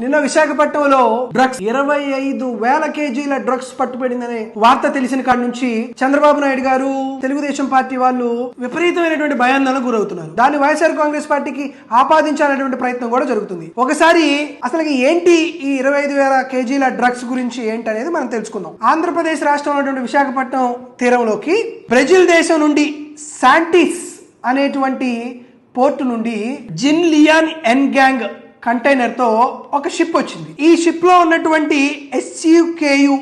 నిన్న విశాఖపట్నంలో డ్రగ్స్ 25,000 కేజీల డ్రగ్స్ పట్టుబడిందనే వార్త తెలిసిన కాడి నుంచి చంద్రబాబు నాయుడు గారు తెలుగుదేశం పార్టీ వాళ్ళు విపరీతమైనటువంటి భయాందోళనకు గురవుతున్నారు. దాన్ని వైఎస్ఆర్ కాంగ్రెస్ పార్టీకి ఆపాదించాలనేటువంటి ప్రయత్నం కూడా జరుగుతుంది. ఒకసారి అసలు ఏంటి ఈ 25,000 కేజీల డ్రగ్స్ గురించి ఏంటి అనేది మనం తెలుసుకుందాం. ఆంధ్రప్రదేశ్ రాష్ట్రంలో ఉన్నటువంటి విశాఖపట్నం తీరంలోకి బ్రెజిల్ దేశం నుండి శాంటిస్ అనేటువంటి పోర్టు నుండి జిన్ లియాన్ ఎన్ గ్యాంగ్ కంటైనర్ తో ఒక షిప్ వచ్చింది. ఈ షిప్ లో ఉన్నటువంటి SUKU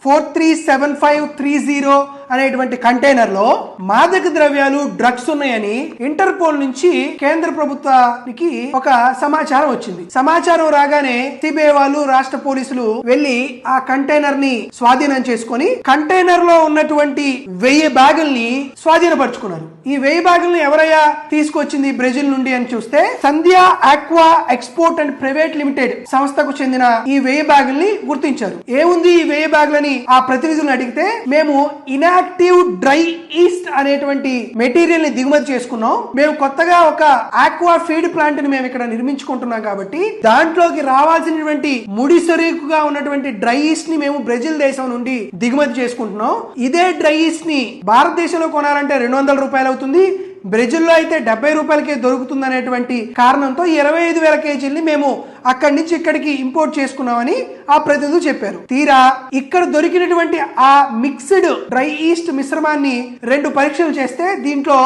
437530 అనేటువంటి కంటైనర్ లో మాదక ద్రవ్యాలు డ్రగ్స్ ఉన్నాయని ఇంటర్పోల్ నుంచి కేంద్ర ప్రభుత్వానికి ఒక సమాచారం వచ్చింది. సమాచారం రాగానే సిబిఐ వాళ్ళు రాష్ట్ర పోలీసులు వెళ్లి ఆ కంటైనర్ ని స్వాధీనం చేసుకుని కంటైనర్ లో ఉన్నటువంటి 1000 బ్యాగుల్ని స్వాధీనపరుచుకున్నారు. ఈ 1000 బ్యాగుల్ని ఎవరయ్యా తీసుకొచ్చింది బ్రెజిల్ నుండి అని చూస్తే Sandhya aqua export and private limited సంస్థకు చెందిన ఈ 1000 బ్యాగుల్ని గుర్తించారు. ఏముంది ఈ 1000 బ్యాగులని ఆ ప్రతినిధులను అడిగితే మేము ఇనాక్టివ్ డ్రై ఈస్ట్ అనేటువంటి మెటీరియల్ ని దిగుమతి చేసుకున్నాం. మేము కొత్తగా ఒక ఆక్వా ఫీడ్ ప్లాంట్ ని మేము ఇక్కడ నిర్మించుకుంటున్నాం కాబట్టి దాంట్లోకి రావాల్సినటువంటి ముడి సరుకుగా ఉన్నటువంటి డ్రై ఈస్ట్ ని మేము బ్రెజిల్ దేశం నుండి దిగుమతి చేసుకుంటున్నాం. ఇదే డ్రై ఈస్ట్ ని భారతదేశంలో కొనాలంటే 200 రూపాయలు అవుతుంది, బ్రెజిల్లో అయితే 70 రూపాయలకే దొరుకుతుంది అనేటువంటి కారణంతో 25,000 కేజీల్ని మేము అక్కడి నుంచి ఇక్కడికి ఇంపోర్ట్ చేసుకున్నామని ఆ ప్రతినిధులు చెప్పారు. తీరా ఇక్కడ దొరికినటువంటి ఆ మిక్స్డ్ డ్రై ఈస్ట్ మిశ్రమాన్ని 2 పరీక్షలు చేస్తే దీంట్లో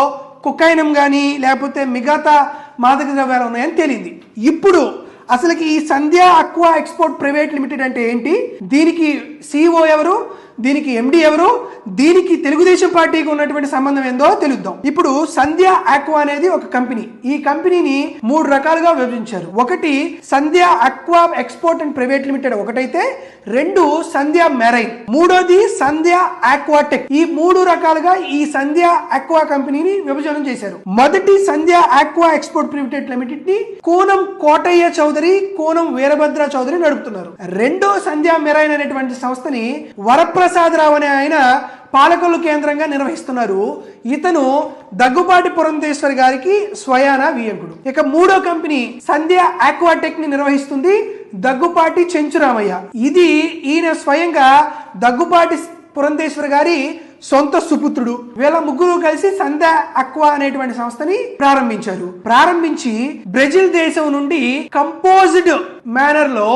కొకైనం గానీ లేకపోతే మిగతా మాదక ద్రవ్యాలు ఉన్నాయని తేలింది. ఇప్పుడు అసలుకి ఈ సంధ్యా ఆక్వా ఎక్స్పోర్ట్ ప్రైవేట్ లిమిటెడ్ అంటే ఏంటి, దీనికి CEO ఎవరు, దీనికి MD ఎవరు, దీనికి తెలుగుదేశం పార్టీకి ఉన్నటువంటి సంబంధం ఏందో తెలుద్దాం. ఇప్పుడు సంధ్యా ఆక్వా అనేది ఒక కంపెనీ. ఈ కంపెనీని 3 రకాలుగా విభజించారు. ఒకటి Sandhya aqua export and private limited ఒకటైతే, 2 సంధ్యా మెరైన్, 3వది సంధ్యా ఆక్వాటెక్. ఈ 3 రకాలుగా ఈ సంధ్యా ఆక్వా కంపెనీని విభజన చేశారు. మొదటి సంధ్యా ఆక్వా ఎక్స్పోర్ట్ ప్రైవేట్ లిమిటెడ్ ని కూనం కోటయ్య చౌదరి, కూనం వీరభద్ర చౌదరి నడుపుతున్నారు. 2వ సంధ్యా మెరైన్ అనేటువంటి సంస్థని వరప్రసాద్ రావు అనే ఆయన పాలకొల్లు కేంద్రంగా నిర్వహిస్తున్నారు. ఇతను దగ్గుపాటి పురంధేశ్వరి గారికి స్వయాన వియ్యంకుడు. ఇక 3వ కంపెనీ సంధ్యా ఆక్వాటెక్ ని నిర్వహిస్తుంది దగ్గుపాటి చెంచురామయ్య. ఇది ఈయన స్వయంగా దగ్గుపాటి పురంధేశ్వరి గారి సొంత సుపుత్రుడు. వీళ్ళ ముగ్గురు కలిసి సంధ్యా ఆక్వా అనేటువంటి సంస్థని ప్రారంభించారు. ప్రారంభించి బ్రెజిల్ దేశం నుండి కంపోజ్డ్ మేనర్ లో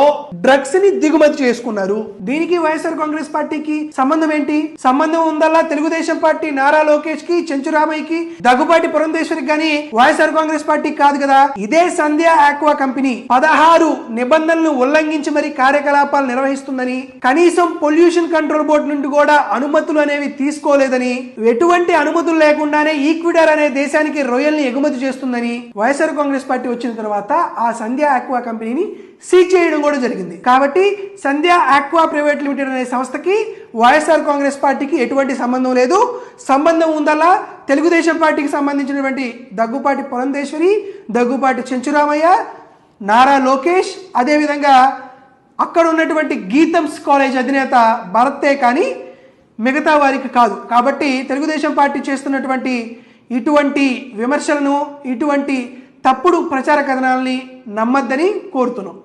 డ్రగ్స్ ని దిగుమతి చేసుకున్నారు. దీనికి వైఎస్ఆర్ కాంగ్రెస్ పార్టీకి సంబంధం ఏంటి? సంబంధం ఉందల్లా తెలుగుదేశం పార్టీ నారా లోకేష్ కి, చెంచురామయ్యకి, దగ్గుపాటి పురంధేశ్వరికి గాని వైఎస్ఆర్ కాంగ్రెస్ పార్టీకి కాదు కదా. ఇదే సంధ్యా ఆక్వా కంపెనీ 16 నిబంధనలను ఉల్లంఘించి మరి కార్యకలాపాలు నిర్వహిస్తుందని, కనీసం పొల్యూషన్ కంట్రోల్ బోర్డు నుండి కూడా అనుమతులు అనేవి తీసుకోలేదని, ఎటువంటి అనుమతులు లేకుండానే ఈక్విడార్ అనే దేశానికి రొయ్యల్ని ఎగుమతి చేస్తుందని వైఎస్ఆర్ కాంగ్రెస్ పార్టీ వచ్చిన తర్వాత ఆ సంధ్యా ఆక్వా కంపెనీని సీజ్ చేయడం కూడా జరిగింది. కాబట్టి సంధ్యా ఆక్వా ప్రైవేట్ లిమిటెడ్ అనే సంస్థకి వైఎస్ఆర్ కాంగ్రెస్ పార్టీకి ఎటువంటి సంబంధం లేదు. సంబంధం ఉందల్లా తెలుగుదేశం పార్టీకి సంబంధించినటువంటి దగ్గుపాటి పురంధేశ్వరి, దగ్గుపాటి చెంచురామయ్య, నారా లోకేష్, అదేవిధంగా అక్కడ ఉన్నటువంటి గీతంస్ కాలేజ్ అధినేత భరతే కానీ మిగతా వారికి కాదు. కాబట్టి తెలుగుదేశం పార్టీ చేస్తున్నటువంటి ఇటువంటి విమర్శలను, ఇటువంటి తప్పుడు ప్రచార కథనాలని నమ్మద్దని కోరుతున్నాం.